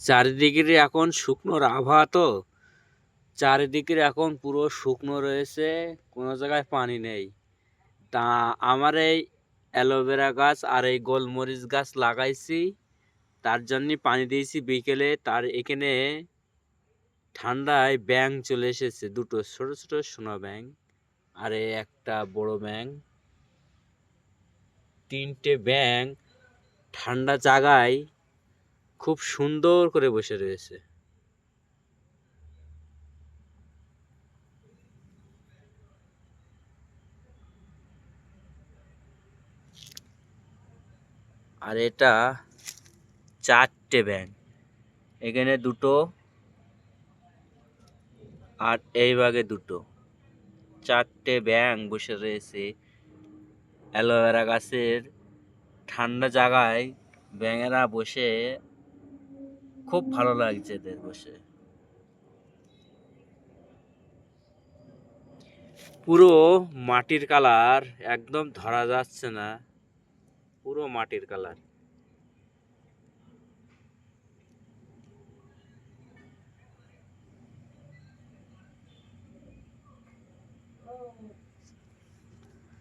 চারিদিকের এখন শুকনোর আবহাওয়া তো, চারিদিকের এখন পুরো শুকনো রয়েছে, কোনো জায়গায় পানি নেই। তা আমার এই অ্যালোভেরা গাছ আর এই গোলমরিচ গাছ লাগাইছি, তার জন্যই পানি দিয়েছি বিকেলে। তার এখানে ঠান্ডায় ব্যাঙ চলে এসেছে, দুটো ছোট ছোট সোনা ব্যাঙ আর এই একটা বড় ব্যাঙ। তিনটে ব্যাঙ ঠান্ডা জায়গায় খুব সুন্দর করে বসে রয়েছে। আর এটা চারটে ব্যাঙ, এখানে দুটো আর এই ভাগে দুটো, চারটে ব্যাঙ বসে রয়েছে অ্যালোভেরা গাছের ঠান্ডা জায়গায়। ব্যাঙেরা বসে খুব ভালো লাগছে এদের বসে। পুরো মাটির কালার, একদম ধরা যাচ্ছে না, পুরো মাটির কালার।